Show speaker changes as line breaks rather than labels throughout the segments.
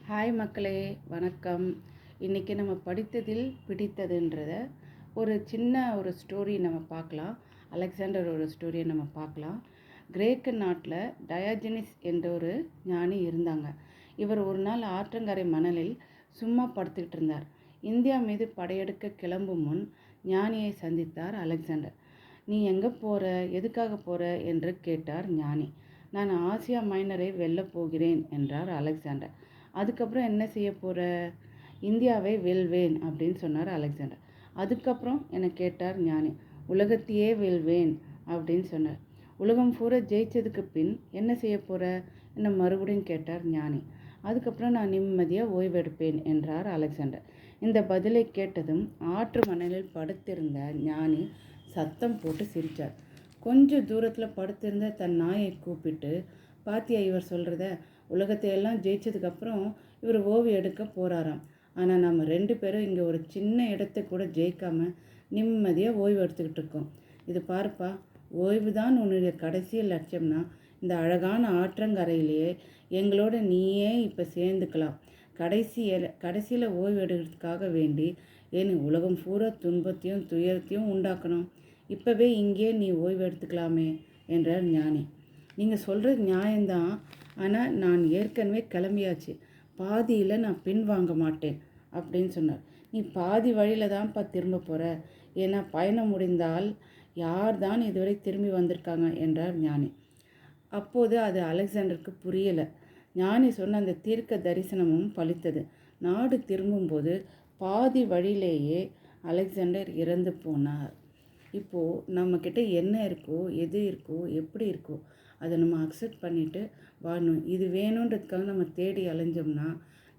Hi மக்களே, வணக்கம். இன்றைக்கி நம்ம படித்ததில் பிடித்ததுன்றத ஒரு ஸ்டோரி நம்ம பார்க்கலாம். அலெக்சாண்டரோட ஸ்டோரியை நம்ம பார்க்கலாம். கிரேக்க நாட்டில் டயாஜெனிஸ் என்ற ஒரு ஞானி இருந்தாங்க. இவர் ஒரு நாள் ஆற்றங்கரை மணலில் சும்மா படுத்துக்கிட்டு இருந்தார். இந்தியா மீது படையெடுக்க கிளம்பும் முன் ஞானியை சந்தித்தார் அலெக்சாண்டர். நீ எங்கே போகிற, எதுக்காக போகிற என்று கேட்டார் ஞானி. நான் ஆசியா மைனரை வெல்லப் போகிறேன் என்றார் அலெக்சாண்டர். அதுக்கப்புறம் என்ன செய்ய போகிற? இந்தியாவை வெல்வேன் அப்படின்னு சொன்னார் அலெக்சாண்டர். அதுக்கப்புறம் என கேட்டார் ஞானி. உலகத்தையே வெல்வேன் அப்படின்னு சொன்னார். உலகம் பூரா ஜெயிச்சதுக்கு பின் என்ன செய்ய போகிற என்ன மறுபடியும் கேட்டார் ஞானி. அதுக்கப்புறம் நான் நிம்மதியாக ஓய்வெடுப்பேன் என்றார் அலெக்சாண்டர். இந்த பதிலை கேட்டதும் ஆற்று மணலில் படுத்திருந்த ஞானி சத்தம் போட்டு சிரித்தார். கொஞ்சம் தூரத்தில் படுத்திருந்த தன் நாயை கூப்பிட்டு, பாத்தியா இவர் சொல்கிறத, உலகத்தையெல்லாம் ஜெயிச்சதுக்கப்புறம் இவர் ஓய்வு எடுக்க போகிறாராம். ஆனால் நம்ம 2 பேரும் இங்கே ஒரு சின்ன இடத்த கூட ஜெயிக்காமல் நிம்மதியாக ஓய்வு எடுத்துக்கிட்டு இருக்கோம். இது பாருப்பா, ஓய்வு தான் உன்னுடைய கடைசி லட்சியம்னா இந்த அழகான ஆற்றங்கரையிலேயே எங்களோட நீயே இப்போ சேர்ந்துக்கலாம். கடைசியில் ஓய்வு எடுக்கிறதுக்காக வேண்டி ஏன் உலகம் பூரா துன்பத்தையும் துயரத்தையும் உண்டாக்கணும்? இப்போவே இங்கே நீ ஓய்வு எடுத்துக்கலாமே என்றார் ஞானி. நீங்கள் சொல்கிறது நியாயம்தான், ஆனால் நான் ஏற்கனவே கிளம்பியாச்சு. பாதியில் நான் பின்வாங்க மாட்டேன் அப்படின்னு சொன்னார். நீ பாதி வழியில் தான்ப்பா திரும்ப போகிற. ஏன்னா பயணம் முடிந்தால் யார் தான் இதுவரை திரும்பி வந்திருக்காங்க என்றார் ஞானி. அப்போது அது அலெக்சாண்டருக்கு புரியலை. ஞானி சொன்ன அந்த தீர்க்க தரிசனமும் பலித்தது. நாடு திரும்பும்போது பாதி வழியிலேயே அலெக்சாண்டர் இறந்து போனார். இப்போது நம்மக்கிட்ட என்ன இருக்கோ, எது இருக்கோ, எப்படி இருக்கோ அதை நம்ம அக்செப்ட் பண்ணிவிட்டு வாழணும். இது வேணுன்றதுக்காக நம்ம தேடி அலைஞ்சோம்னா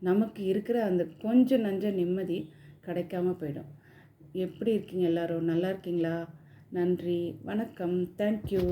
நமக்கு இருக்கிற அந்த கொஞ்சம் நஞ்ச நிம்மதி கிடைக்காம போயிடும். எப்படி இருக்கீங்க எல்லோரும்? நல்லா இருக்கீங்களா? நன்றி, வணக்கம், தேங்க்யூ.